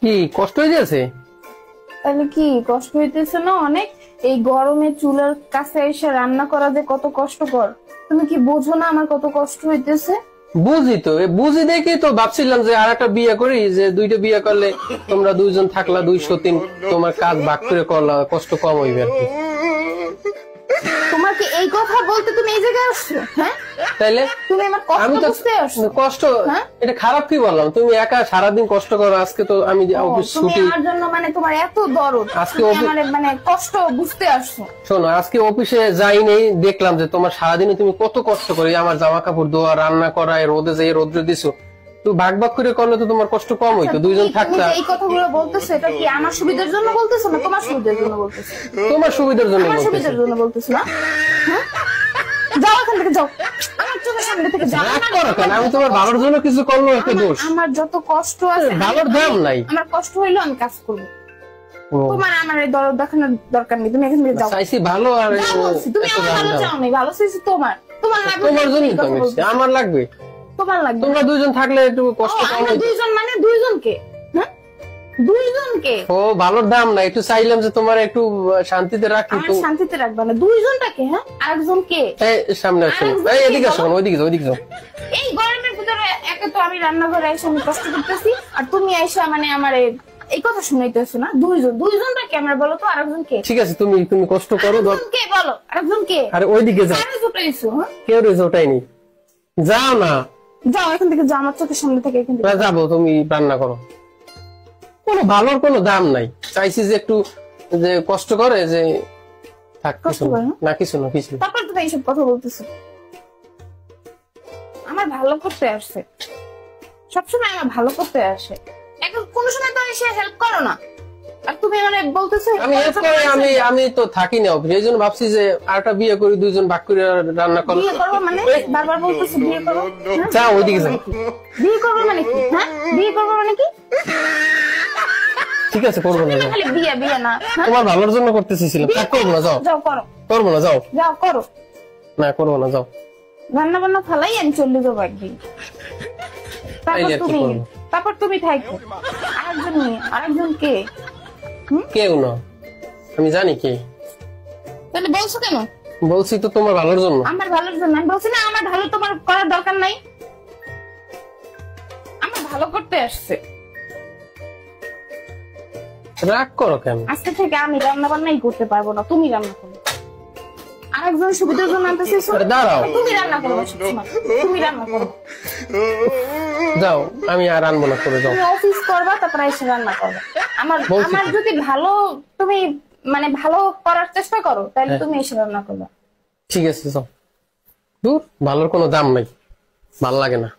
কি কষ্ট হয়ে যাচ্ছে? তাহলে কি কষ্ট হইতেছে না অনেক? এই গরমে চুলার কাছে এসে রান্না করা যে কত কষ্টকর, তুমি কি বোঝো না আমার কত কষ্ট হইতেছে? বুঝি তো, বুঝি দেখি তো ভাবছিলাম যে আর একটা বিয়ে করি, যে দুইটা বিয়ে করলে তোমরা দুইজন থাকলা 203, তোমার কাজ ভাগ করে করলা, কষ্ট কম হইবে আর কি। তোমার কি এই কথা বলতে তুমি এই জায়গায় আসছো? হ্যাঁ, তাইলে তুমি আমার আমি কষ্ট তো বুঝতে আসছো? কষ্ট, হ্যাঁ? এটা খারাপ কি বললাম? তুমি একা সারাদিন কষ্ট করো, আজকে তো আমি অফিস তুমি ছুটি। আমার জন্য মানে তোমার এত দরদ, আজকে তুমি আমার মানে কষ্ট বুঝতে আসছো? শোনো, আজকে অফিসে যাইনি, দেখলাম যে তোমার সারাদিনে তুমি কত কষ্ট করে আমার জামা কাপড় ধোয়া, রান্না করা, রোদে যাই রোদ্রে দিছো। তুমি ভাগ ভাগ করে করলে তো তোমার কষ্ট কম হইতো, দুইজন থাকতা। এই কথাগুলো বলতেছো, এটা কি আমার সুবিধার জন্য বলতেছো না তোমার সুবিধার জন্য বলতেছো? তোমার সুবিধার জন্য আমার বলতেছি। সুবিধার জন্য বলতেছো না? হ্যাঁ, যাও এখান থেকে, যাও আমার চোখের সামনে থেকে যাও। রাগ করো কেন? আমি তোমার ভালোর জন্য কিছু করলো একটা দোষ? আমার যত কষ্ট আছে, ভালোর দাম নাই। আমার কষ্ট হইলেও আমি কাজ করবো। ও, তোমার আমার এই দরদ দেখানোর দরকার নেই, তুমি এখান থেকে যাও। চাইছি ভালো, আর যাও বলছি, তুমি এত আমার রাগ ভালো দাও। চাও নাই, ভালো চাইছি তোমার। তোমার লাগবে তোমার না, জন্যই এই তো কথা আমি এসেছি, বলতেছি। আমার লাগবে। তোমার লাগবে তোমরা দুইজন থাকলে একটু কষ্ট কম আমরা হইতো। দুইজন মানে দুইজনকে, হ্যাঁ দুইজনকে ও, ভালোর দাম নাই, একটু চাইলাম যে তোমার একটু শান্তিতে রাখি আমার তো। শান্তিতে রাখবা না, দুইজনটাকে। হ্যাঁ, আরেকজনকে এই সামনে আসো, এই এদিকে আসো, ওইদিকে যাও, ওইদিকে যাও। এই গরমের ভিতরে একে তো আমি রান্নাঘরে এসে আমি কষ্ট করতেছি, আর তুমি এসে মানে আমার এই কথা শুনাইতেছো না? দুইজনটাকে আমার বলো তো, আরেকজনকে? ঠিক আছে, তুমি তুমি কষ্ট করো। কে বলো, আরেকজনকে? আরে ওইদিকে যাও, আরে জোটাইছো, হ্যাঁ কেউ রেজে ওটাইনি, যাও না। যাও এখান থেকে, যাও আমার চোখের সামনে থেকে এখান থেকে। না, যাবো, তুমি রান্না করো। কোনো ভালোর কোনো দাম নাই, চাইছি যে একটু যে কষ্ট করে যে থাক, কিছু কষ্ট না। করে, না কিছু না, কিছু না। তারপর তুমি এইসব কথা বলতেছো। আমার ভালো করতে আসছে, সবসময় আমার ভালো করতে আসে, এখন কোন সময় তো এসে হেল্প করো না, আর তুমি মানে বলতেছো আমি হেল্প করে, আমি তো থাকি না অফিসে, এই জন্য ভাবছি যে আরেকটা বিয়ে করি, দুইজন ভাগ করে রান্না করো। বিয়ে করবো মানে? বারবার বলতেছো বিয়ে করবো, হ্যাঁ? যাও ওইদিকে যাও। বিয়ে করবো মানে কি? হ্যাঁ, বিয়ে করবো মানে কি? ঠিক আছে, করবো না, যাও। খালি বিয়ে বিয়ে না, হ্যাঁ? তোমার ভালোর জন্য করতে চেয়েছিলাম, তা করবো না, যাও। যাও করো, করবো না, যাও। যাও করো, না করবো না, যাও। রান্না বান্না ফালাই আমি চলে যাবো একদিন। তাইলে আর কি করবো? তারপর তুমি থাকো, আরেকজন নিয়ে। আরেকজন কে? কেউ না, আমি জানি কে। তাহলে বলছো কেন? বলছি তো তোমার ভালোর জন্য। আমার ভালোর জন্য? আমি বলছি না আমার ভালো তোমার করার দরকার নাই, আমার ভালো করতে আসছে। রাগ করো কেন? আজকে থেকে আমি রান্না বান্নাই করতে পারবো না, তুমি রান্না করো। আরেকজন সুবিধার জন্য আনতে চাইছো? আরে দাঁড়াও, তুমি রান্না করো সবসময়, তুমি রান্না করো। যাও, আমি আর আনবো না, করে যাও। তুমি অফিস করবা, তারপরে এসে রান্না করবা। আমার বলছি আমার তো। যদি ভালো, তুমি মানে ভালো করার চেষ্টা করো, তাহলে হ্যাঁ। তুমি এসে রান্না করবা। ঠিক আছে, যাও। দূর, ভালোর কোনো দাম নাই, ভাল লাগে না।